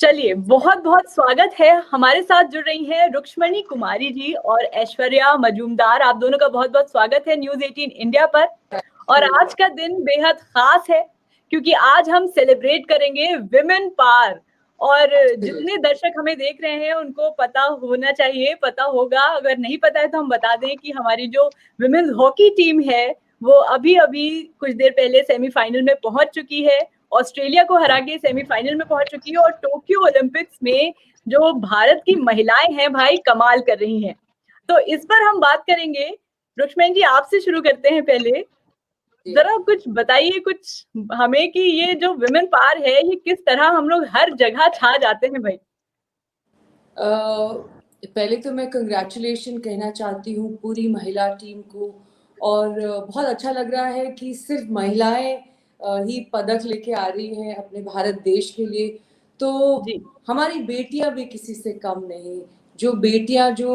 चलिए, बहुत-बहुत स्वागत है। हमारे साथ जुड़ रही हैं रुक्ष्मणी कुमारी जी और ऐश्वर्या मजूमदार। आप दोनों का बहुत-बहुत स्वागत है न्यूज़ 18 इंडिया पर। और आज का दिन बेहद ख़ास है, क्योंकि आज हम सेलिब्रेट करेंगे विमेन पावर। और जितने दर्शक हमें देख रहे हैं, उनको पता होना चाहिए, पता होगा। अगर नहीं पता है, तो हम बता दें कि हमारी जो विमेन्स हॉकी टीम है, वो अभी-अभी कुछ देर पहले सेमीफ़ाइनल में पहुँच चुकी है। ऑस्ट्रेलिया को हरा के सेमीफाइनल में पहुंच चुकी है और टोक्यो ओलंपिक्स में जो भारत की महिलाएं हैं भाई कमाल कर रही हैं। तो इस पर हम बात करेंगे। रुक्ष्मणी जी, आपसे शुरू करते हैं। पहले जरा कुछ बताइए कुछ हमें कि ये जो विमेन पावर है, ये किस तरह हम लोग हर जगह छा जाते हैं भाई। पहले तो मैं कंग्रेचुलेशन कहना चाहती हूँ पूरी महिला टीम को। और बहुत अच्छा लग रहा है कि सिर्फ महिलाएं ही पदक लेके आ रही हैं अपने भारत देश के लिए। तो जी। हमारी बेटियां भी किसी से कम नहीं। जो बेटियां जो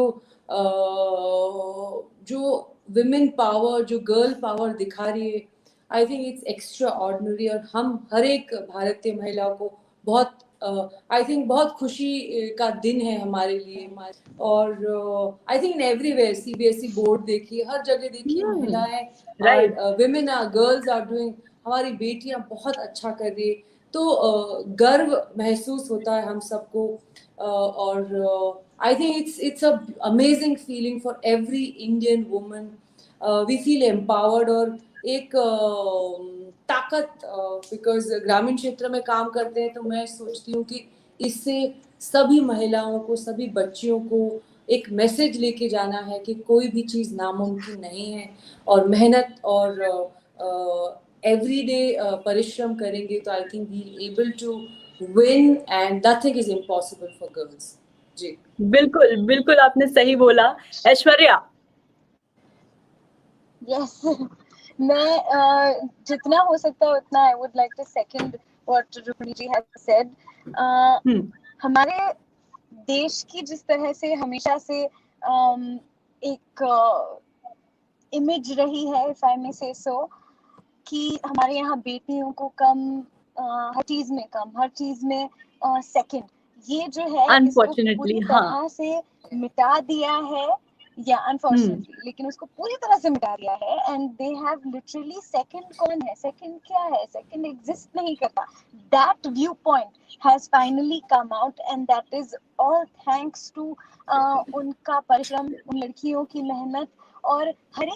विमेन पावर, जो गर्ल पावर दिखा रही है, I think it's extra ordinary. और हम हर एक भारतीय महिला को बहुत आई थिंक बहुत खुशी का दिन है हमारे लिए। और I think everywhere CBSE board देखिए, हर जगह देखिए, महिलाएं, women are, girls are doing, हमारी बेटियां बहुत अच्छा कर रही है। तो गर्व महसूस होता है हम सबको। और I think it's a amazing feeling for every Indian woman. We feel empowered और एक ताकत, बिकॉज ग्रामीण क्षेत्र में काम करते हैं, तो मैं सोचती हूँ कि इससे सभी महिलाओं को, सभी बच्चियों को एक मैसेज लेके जाना है कि कोई भी चीज़ नामुमकिन नहीं है। और मेहनत और एवरीडे परिश्रम करेंगे तो I think we able to win, and nothing is impossible for girls. जी बिल्कुल बिल्कुल, आपने सही बोला। ऐश्वर्या। यस मैं जितना हो सकता है उतना I would like to second what Rukmini ji has said. हमारे देश की जिस तरह से हमेशा से एक इमेज रही है, इफ आई मे से सो, कि हमारे यहाँ बेटियों को कम, हर चीज में कम, हर चीज में सेकंड, ये जो है इसको पूरी तरह से मिटा दिया है, या अनफॉर्चुनेटली, लेकिन उसको पूरी तरह से मिटा दिया है। And they have literally, second कौन है, सेकंड क्या है, सेकंड एग्जिस्ट नहीं करता। That view point has finally come out, and that is all thanks to उनका परिश्रम, उन लड़कियों की मेहनत। और हर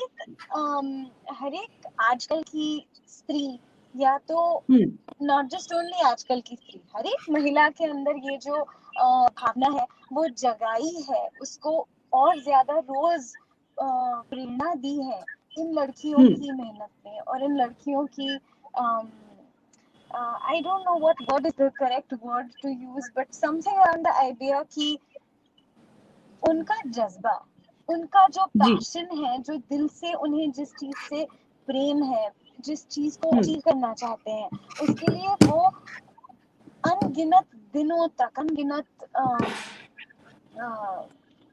एक आजकल की स्त्री, या तो नॉट जस्ट ओनली आजकल की स्त्री, हर एक महिला के अंदर ये जो भावना है वो जगाई है, उसको और ज्यादा रोज प्रेरणा दी है इन लड़कियों की मेहनत ने, और इन लड़कियों की I don't know what word is the correct word to use, but something around the idea कि उनका जज्बा, उनका जो पैशन है, जो दिल से उन्हें जिस चीज से प्रेम है, जिस चीज को अचीव करना चाहते हैं, उसके लिए वो अनगिनत दिनों तक, अनगिनत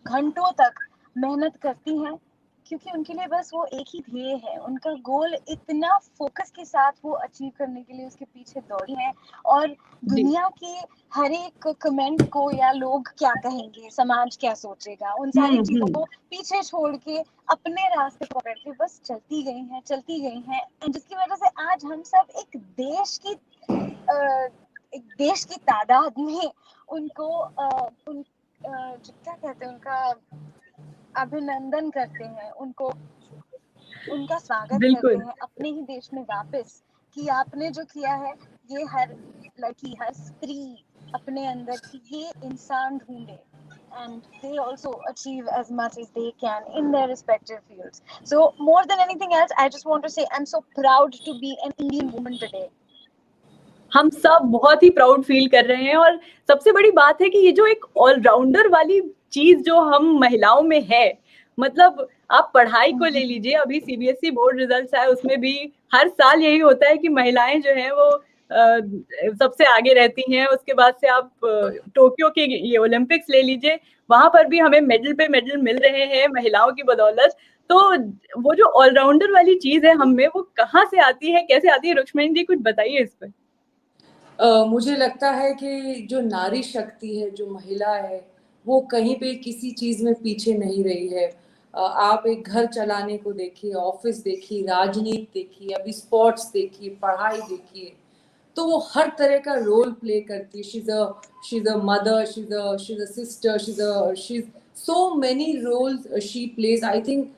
घंटों तक मेहनत करती हैं, क्योंकि उनके लिए बस वो एक ही ध्येय है, उनका गोल इतना फोकस के साथ वो अचीव करने के लिए उसके पीछे दौड़ी हैं। और दुनिया के हर एक कमेंट को, या लोग क्या कहेंगे, समाज क्या सोचेगा, उन सारी चीजों को पीछे छोड़ के अपने रास्ते पकड़ के बस चलती गई हैं, जिसकी वजह से आज हम सब एक देश की तादाद में उनको क्या कहते हैं, उनका अभिनंदन करते हैं, उनका स्वागत करते हैं अपने ही देश में वापस, कि आपने जो किया है, ये हर लड़की, हर स्त्री अपने अंदर की ये इंसान ढूंढे, and they also achieve as much as they can in their respective fields. So more than anything else, I just want to say I'm so proud to be an Indian woman today. हम सब बहुत ही proud feel कर रहे हैं। और सबसे बड़ी बात है कि ये जो एक ऑलराउंडर वाली चीज जो हम महिलाओं में है, मतलब आप पढ़ाई को ले लीजिए, अभी सीबीएसई बोर्ड रिजल्ट्स आए, उसमें भी हर साल यही होता है कि महिलाएं जो हैं वो सबसे आगे रहती हैं। उसके बाद से आप टोक्यो के ये ओलंपिक्स ले लीजिए, वहां पर भी हमें मेडल पे मेडल मिल रहे हैं महिलाओं की बदौलत। तो वो जो ऑलराउंडर वाली चीज है हम में, वो कहाँ से आती है, कैसे आती है? रुक्ष्मणी जी कुछ बताइए इस पर। मुझे लगता है कि जो नारी शक्ति है, जो महिला है, वो कहीं पे किसी चीज में पीछे नहीं रही है। आप एक घर चलाने को देखिए, ऑफिस देखिए, राजनीति देखिए, अभी स्पोर्ट्स देखिए, पढ़ाई देखिए, तो वो हर तरह का रोल प्ले करती है। शीज a mother, शीज a sister, शीज so many roles she plays. I think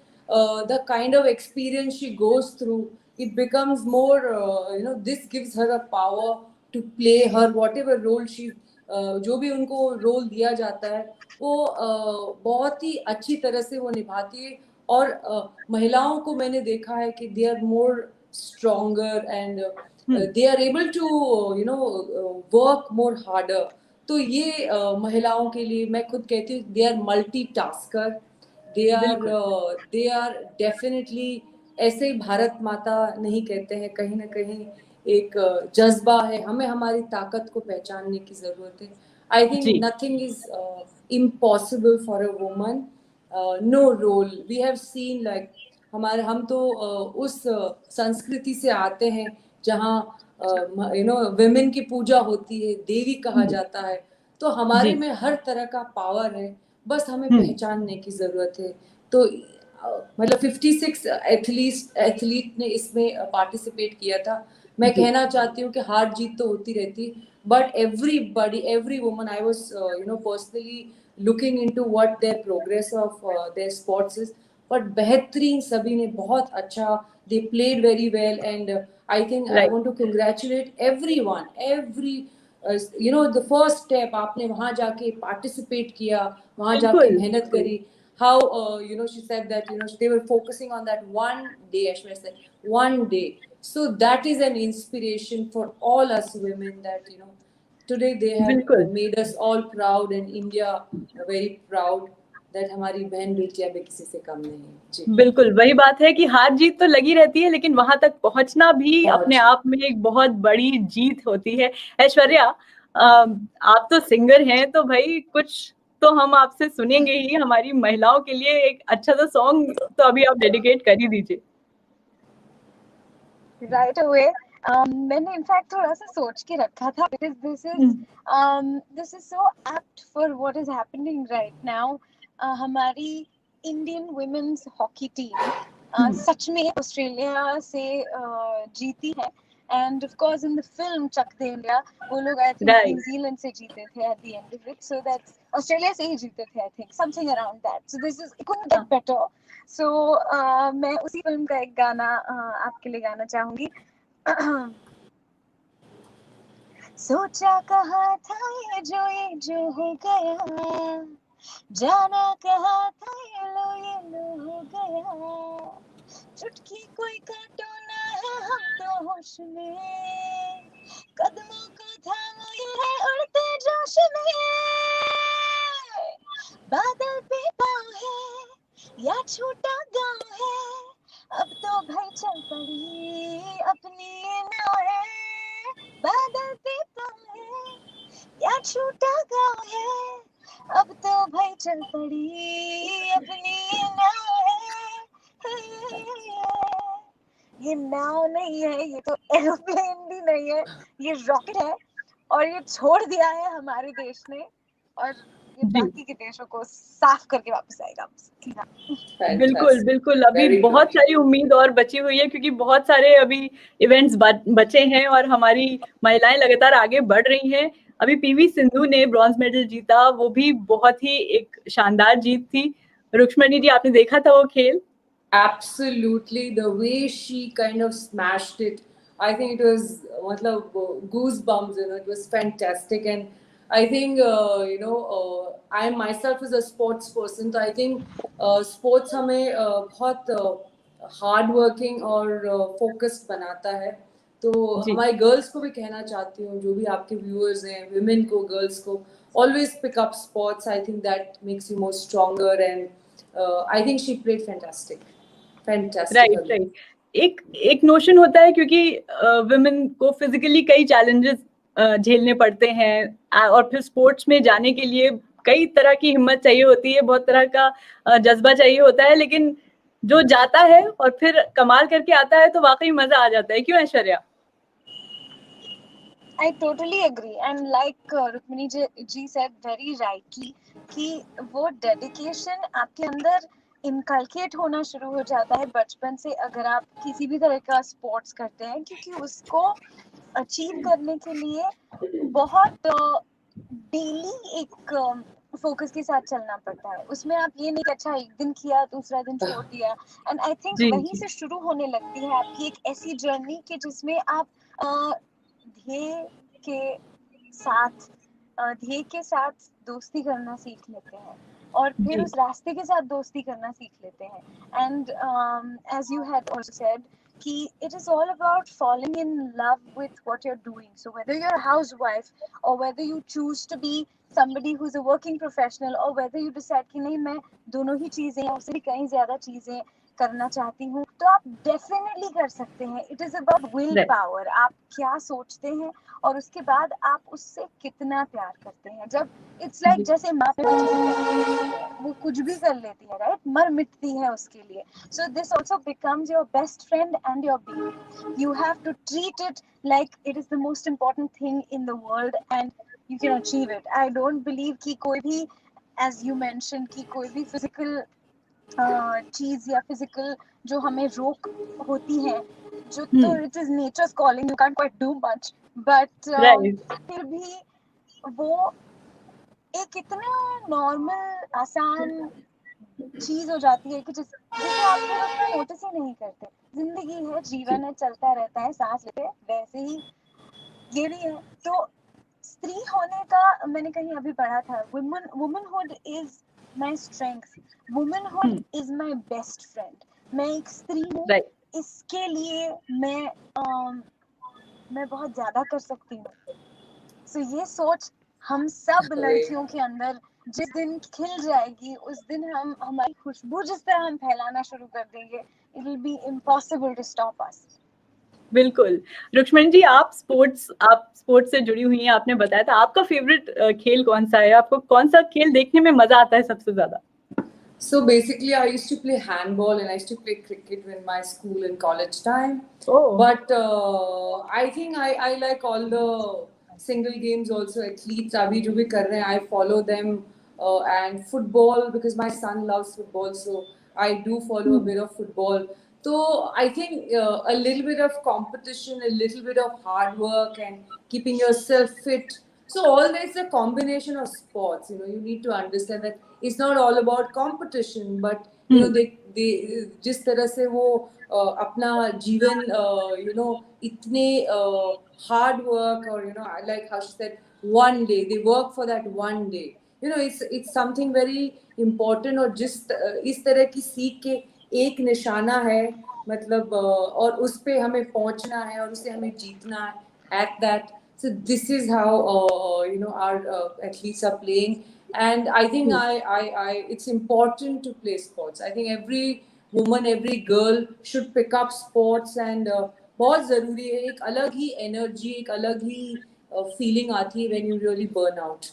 the kind of experience she goes through, it becomes more, this gives her a power to play her whatever role she, जो भी उनको role दिया जाता है वो बहुत ही अच्छी तरह से वो निभाती है। और महिलाओं को मैंने देखा है कि they are more stronger and they are able to work more harder. तो ये महिलाओं के लिए मैं खुद कहती हूँ they are multitasker, they are definitely. ऐसे ही भारत माता नहीं कहते हैं, कहीं ना कहीं एक जज्बा है, हमें हमारी ताकत को पहचानने की जरूरत है। I think nothing is impossible for a woman, no role we have seen like हम तो उस संस्कृति से आते हैं जहाँ विमेन की पूजा होती है, देवी कहा जाता है, तो हमारे में हर तरह का पावर है, बस हमें पहचानने की जरूरत है। तो मतलब 56 एथलीट ने इसमें पार्टिसिपेट किया था। मैं कहना चाहती हूँ कि हार जीत तो होती रहती, but every woman, I was personally looking into what there progress of their sports is, but बेहतरीन सभी ने बहुत अच्छा, they played very well, and I think I want to congratulate everyone, the first step आपने वहाँ जाके participate किया, वहाँ जाके मेहनत करी। How she said that they were focusing on that one day, Aishwarya said one day, so that is an inspiration for all us women, that today they have made us all proud and India very proud that हमारी बहन बेटियां भी किसी से कम नहीं है। जी बिल्कुल वही बात है कि हार जीत तो लगी रहती है, लेकिन वहां तक पहुंचना भी अपने आप में एक बहुत बड़ी जीत होती है। ऐश्वर्या, आप तो सिंगर हैं, तो भाई कुछ तो हम आपसे सुनेंगे ही। हमारी महिलाओं के लिए एक अच्छा सा सॉन्ग तो अभी आप डेडिकेट कर ही दीजिए। राइट अवे मैंने इनफैक्ट थोड़ा सा सोच के रखा था, because this is so apt for what is happening right now. हमारी इंडियन वुमेन्स हॉकी टीम सच में ऑस्ट्रेलिया से जीती है, and of course in the film Chak De India वो लोग आई थिंक न्यूजीलैंड से जीते थे at the end of it, so that's Australia से ही जीते थे I think, something around that. So this is it couldn't get better. So मैं उसी फिल्म का एक गाना आपके लिए गाना चाहूंगी। सोचा कहा था ये जो हो गया, जाना कहा था ये लो हो गया, चुटकी कोई काटो ना है हम तो होश में, कदमों को थामो ये है उड़ते जोश में, बादल पे पाँव है या छोटा गाँव है, अब तो भाई चल पड़ी अपनी ये नाव है, बादल पे पाँव है या छोटा गाँव है, अब तो भाई चल पड़ी अपनी ये नाव है। ये नाव नहीं है, ये तो एरोप्लेन भी नहीं है, ये रॉकेट है, और ये छोड़ दिया है हमारे देश ने, और ये बाकी के देशों को साफ करके वापस आएगा। बिल्कुल बिल्कुल, अभी बहुत सारी उम्मीद और बची हुई है, क्योंकि बहुत सारे अभी इवेंट्स बचे हैं और हमारी महिलाएं लगातार आगे बढ़ रही हैं। अभी पीवी सिंधु ने ब्रॉन्ज मेडल जीता, वो भी बहुत ही एक शानदार जीत थी। रुक्ष्मणी जी, आपने देखा था वो खेल? Absolutely, the way she kind of smashed it, I think it was matlab goosebumps, it was fantastic. And I think I myself is a sports person, so I think sports हमें बहुत हार्ड वर्किंग और focused बनाता है। तो हमारे girls को भी कहना चाहती हूँ, जो भी आपके व्यूअर्स हैं, विमेन को, गर्ल्स को, always pick up sports. I think that makes you more stronger, and I think she played fantastic. Right. एक नोशन होता है, क्योंकि वुमेन को फिजिकली कई चैलेंजेस झेलने पड़ते हैं, और फिर स्पोर्ट्स में जाने के लिए कई तरह की हिम्मत चाहिए होती है, बहुत तरह का जज्बा चाहिए होता है, लेकिन जो जाता है और फिर कमाल करके आता है तो वाकई मजा आ जाता है। क्यों Aishwarya? I totally agree, and like Rukmini ji said very rightly कि वो डेडिकेशन आपके अंदर इनकलकेट होना शुरू हो जाता है बचपन से अगर आप किसी भी तरह का स्पोर्ट्स करते हैं, क्योंकि उसको अचीव करने के लिए बहुत डेली एक फोकस के साथ चलना पड़ता है। उसमें आप ये नहीं कि अच्छा एक दिन किया दूसरा दिन छोड़ दिया, एंड आई थिंक वहीं से शुरू होने लगती है आपकी एक ऐसी जर्नी कि जिसमें आप ध्येय के साथ दोस्ती करना सीख लेते हैं और फिर उस रास्ते के साथ दोस्ती करना सीख लेते हैं। And as you had also said कि it is all about falling in love with what you're doing. So whether you're a housewife or whether you choose to be somebody who's a working professional or whether you decide कि नहीं मैं दोनों ही चीजें या उससे भी कहीं ज्यादा चीजें करना चाहती हूँ, तो आप डेफिनेटली कर सकते हैं। It is about will power, आप क्या सोचते हैं और उसके बाद आप उससे कितना प्यार करते हैं। जब इट्स लाइक जैसे माँ वो कुछ भी कर लेती है, राइट, मर मिटती है उसके लिए। So this also becomes your best friend and your baby. You have to treat it like it is the most important thing in the world and you can achieve it. I don't believe कि कोई भी, as you mentioned, कि कोई भी physical चीज या physical जो हमें रोक होती है, जो तो it is nature's calling, you can't quite do much, but फिर भी वो एक इतना नॉर्मल आसान चीज हो जाती है कि जिसे आप फिर उतना नोटिस ही नहीं करते। जिंदगी है, जीवन है, चलता रहता है, सांस लेते हैं, वैसे ही ये भी है। तो स्त्री होने का मैंने कहीं अभी पढ़ा था, womanhood is my strength, womanhood is my best friend. मैं एक स्त्री हूँ, इसके लिए मैं बहुत ज्यादा कर सकती हूँ। सो ये सोच हम सब लड़कियों के अंदर जिस दिन खिल जाएगी, उस दिन हम हमारी खुशबू जिस तरह हम फैलाना शुरू कर देंगे, it will be impossible to stop us. बिल्कुल। रुक्मणी जी, आप स्पोर्ट्स से जुड़ी हुई हैं, आपने बताया था आपका फेवरेट खेल कौन सा है? आपको कौन सा खेल देखने में मजा आता है सबसे ज्यादा? So basically, I used to play handball and I used to play cricket in my school and college time. Oh. But I think I like all the single games also. Athletes abhi jo bhi kar rahe hain, I follow them. And football, because my son loves football, so I do follow a bit of football. So I think a little bit of competition, a little bit of hard work and keeping yourself fit. So all this is a combination of sports. You need to understand that it's not all about competition, but they जिस तरह से वो अपना जीवन इतने hard work, or I like how she said one day, they work for that one day. It's something very important. और इस तरह की सीख के एक निशाना है, मतलब और उस पे हमें पहुंचना है और उसे हमें जीतना है at that. So this is how our athletes are playing, and I think it's important to play sports. I think every woman, every girl should pick up sports, and बहुत जरूरी है। एक अलग ही एनर्जी, एक अलग ही फीलिंग आती है when you really burn out.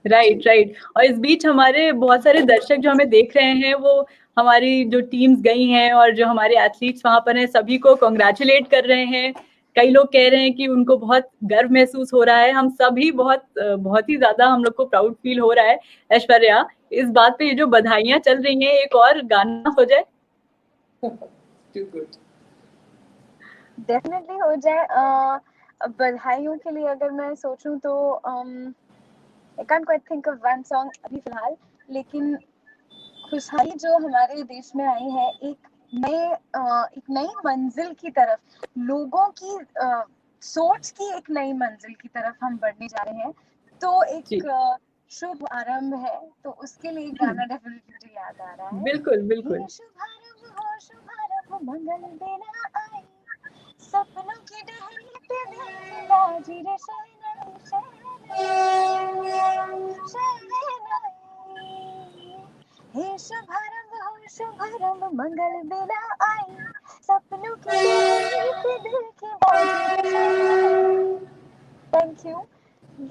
Right. और इस बीच हमारे बहुत सारे दर्शक जो हमें देख रहे हैं, वो हमारी जो टीम्स गई हैं और जो हमारे एथलीट्स वहां पर हैं, सभी को कांग्रेचुलेट कर रहे हैं। कई लोग कह रहे हैं कि उनको बहुत गर्व महसूस हो रहा है। हम सभी बहुत ही ज्यादा हम लोग को प्राउड फील हो रहा है। ऐश्वर्या, इस बात पे ये जो बधाइयां चल रही हैं, एक और गाना हो जाए? डेफिनेटली हो जाए। बधाइयों के लिए अगर मैं सोचूं तो I can't quite think of one song अभी फिलहाल, लेकिन खुशहाली जो हमारे देश में आई है एक नई मंजिल की तरफ, लोगों की सोच की एक नई मंजिल की तरफ हम बढ़ने जा रहे हैं। तो एक शुभ आरंभ है, तो उसके लिए गाना डेफिनेटली याद आ रहा है। बिल्कुल। शुभारंभ मंगल देना आई, सपनों की डहली पे दिल बाजी रे हे शुभारंभ मंगल बेला आई, सपनों की डहली पे दिल की बाजी रे। Thank you.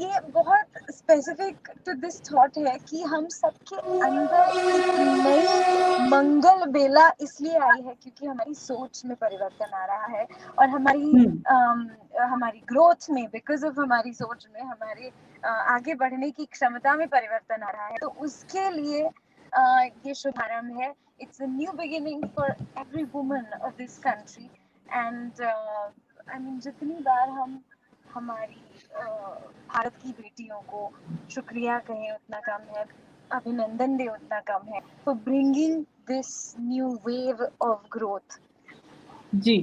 ये बहुत स्पेसिफिक टू दिस थॉट है कि हम सबके अंदर एक नई मंगल बेला इसलिए आई है क्योंकि हमारी सोच में परिवर्तन आ रहा है और हमारी हमारी ग्रोथ में, बिकॉज ऑफ हमारी सोच में, हमारे आगे बढ़ने की क्षमता में परिवर्तन आ रहा है। तो उसके लिए ये शुभारंभ है। It's a new beginning for every woman of this country and I mean जितनी बार हम हमारी भारत की बेटियों को शुक्रिया कहें उतना कम है, अभिनंदन दे उतना कम है, for bringing this new wave of growth. जी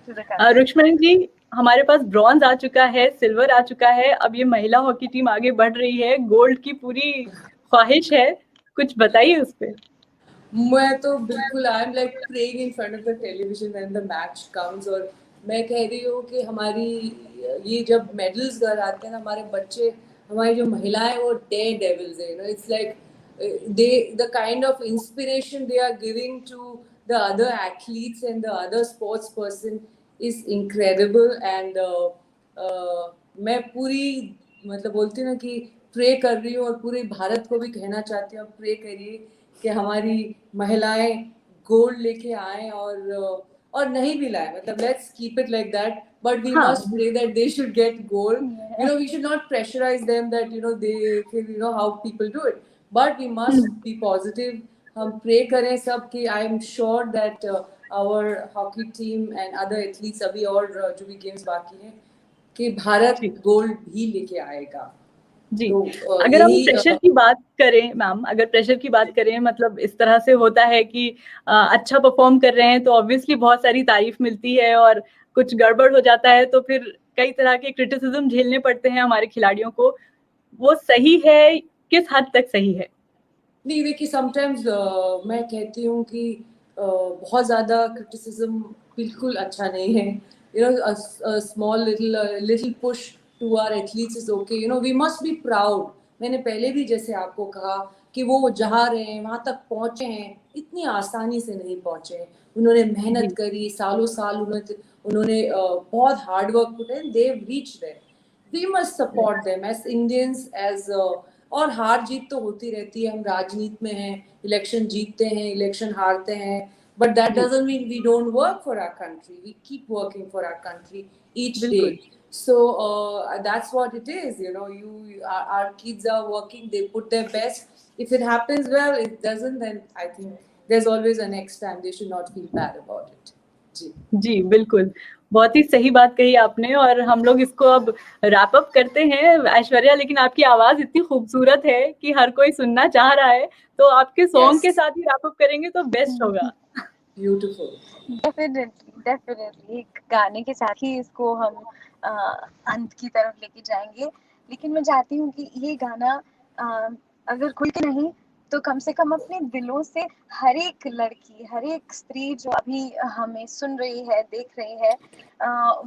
रुक्ष्मणी जी, हमारे पास ब्रॉन्ज आ चुका है, सिल्वर आ चुका है, अब ये महिला हॉकी टीम आगे बढ़ रही है, गोल्ड की पूरी ख्वाहिश है, कुछ बताइए उस पे। मैं तो बिल्कुल I am like praying in front of the television when the match comes, और मैं कह रही हूँ कि हमारी ये जब मेडल्स घर आते हैं ना, हमारे बच्चे, हमारी जो महिलाएं वो डेयर डेविल्स है, you know, it's like they the kind of inspiration they are giving to the other athletes and the other sports person is incredible and मैं पूरी मतलब बोलती हूँ ना कि प्रे कर रही हूँ और पूरे भारत को भी कहना चाहती हूँ, प्रे करिए कि हमारी महिलाएं गोल्ड लेके आए और नहीं भी लाए, मतलब let's keep it like that, but we must pray that they should get gold. You know, we should not pressurize them that, you know, they can, you know, how people do it, but we must be positive. हम pray करें सब कि I am sure that our hockey team and other athletes अभी और जो भी games बाकी हैं कि भारत गोल्ड भी लेके आएगा। जी तो, अगर हम प्रेशर की बात करें मैम, अगर प्रेशर की बात करें, मतलब इस तरह से होता है कि अच्छा परफॉर्म कर रहे हैं तो ऑब्वियसली बहुत सारी तारीफ मिलती है, और कुछ गड़बड़ हो जाता है तो फिर कई तरह के क्रिटिसिज्म झेलने पड़ते हैं हमारे खिलाड़ियों को, वो सही है, किस हद तक सही है? नहीं देखिए, समटाइम्स मैं कहती हूँ कि बहुत ज़्यादा क्रिटिसिज्म बिल्कुल अच्छा नहीं है, you know, a small little push to our athletes is okay, you know, we must be proud। मैंने पहले भी जैसे आपको कहा कि वो जहाँ रहे हैं वहाँ तक पहुँचे हैं, इतनी आसानी से नहीं पहुँचे हैं, उन्होंने मेहनत करी, सालों साल उन्होंने बहुत हार्ड वर्क किया, they have reached there। We must support them as Indians, as और हार जीत तो होती रहती है, हम राजनीति में हैं, इलेक्शन जीतते हैं, इलेक्शन हारते हैं, but that doesn't mean we don't work for our country, we keep working for our country each day। So that's what it is, you know, our kids are working, they put their best, if it happens well, it doesn't, then I think there's always a next time, they should not feel bad about it। जी बिल्कुल, बहुत ही सही बात कही आपने, और हम लोग इसको अब रैप अप करते हैं। ऐश्वर्या, लेकिन आपकी आवाज इतनी खूबसूरत है कि हर कोई सुनना चाह रहा है, तो आपके सॉन्ग के साथ ही रैप अप करेंगे तो बेस्ट होगा। ब्यूटीफुल, डेफिनेटली एक गाने के साथ ही इसको हम अंत की तरफ लेके जाएंगे, लेकिन मैं चाहती हूँ कि ये गाना अगर खुल के नहीं तो कम से कम अपने दिलों से हर एक लड़की, हर एक स्त्री जो अभी हमें सुन रही है, देख रही है,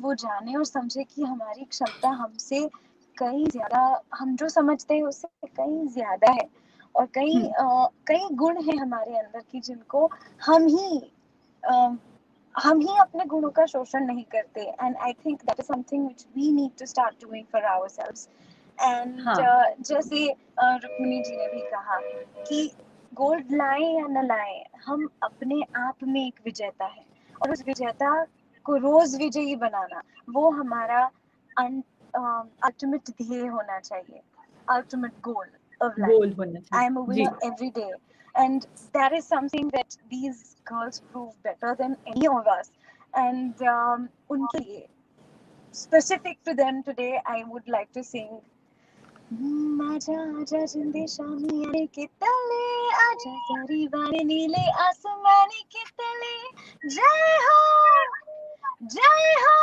वो जाने और समझे कि हमारी क्षमता हमसे कई ज्यादा, हम जो समझते हैं उससे कई ज्यादा है, और कई गुण हैं हमारे अंदर की जिनको हम ही अपने गुणों का शोषण नहीं करते, and I think that is something which we need to start doing for ourselves. And जैसे रुक्मिणी जी ने भी कहा कि गोल्ड लाएं या न लाएं, हम अपने आप में एक विजेता है, और उस विजेता को रोज विजयी बनाना वो हमारा अल्टीमेट ध्येय होना चाहिए, ultimate goal of life। I am a winner every day, and that is something that these girls prove better than any of us, and unke liye specific to them today I would like to sing आजा आजा जिंदे शामियाने के तले, आजा सारी वाले नीले आसमाने के तले, जय हो जय हो,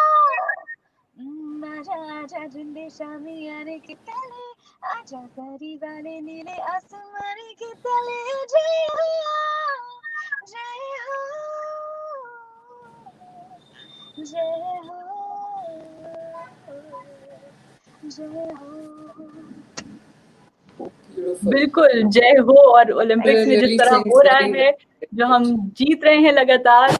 आजा आजा जिंदे शामियाने के तले, आजा सारी वाले नीले आसमाने के तले, जय हो जय हो जय हो जय हो। बिल्कुल, जय हो। और ओलंपिक्स में जिस तरह हो रहा है, जो हम जीत रहे हैं लगातार,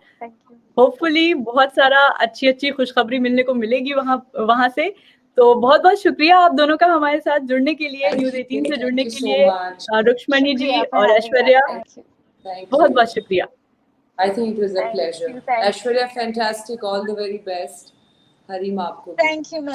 होपफुली बहुत सारा अच्छी खुशखबरी मिलने को मिलेगी वहाँ से। तो बहुत बहुत शुक्रिया आप दोनों का हमारे साथ जुड़ने के लिए, न्यूज़ 18 से जुड़ने के लिए, रुक्ष्मणी जी और ऐश्वर्या, बहुत बहुत शुक्रिया। I think it was a pleasure। Aishwarya, fantastic, all the very best। Hareem आपको। Thank you.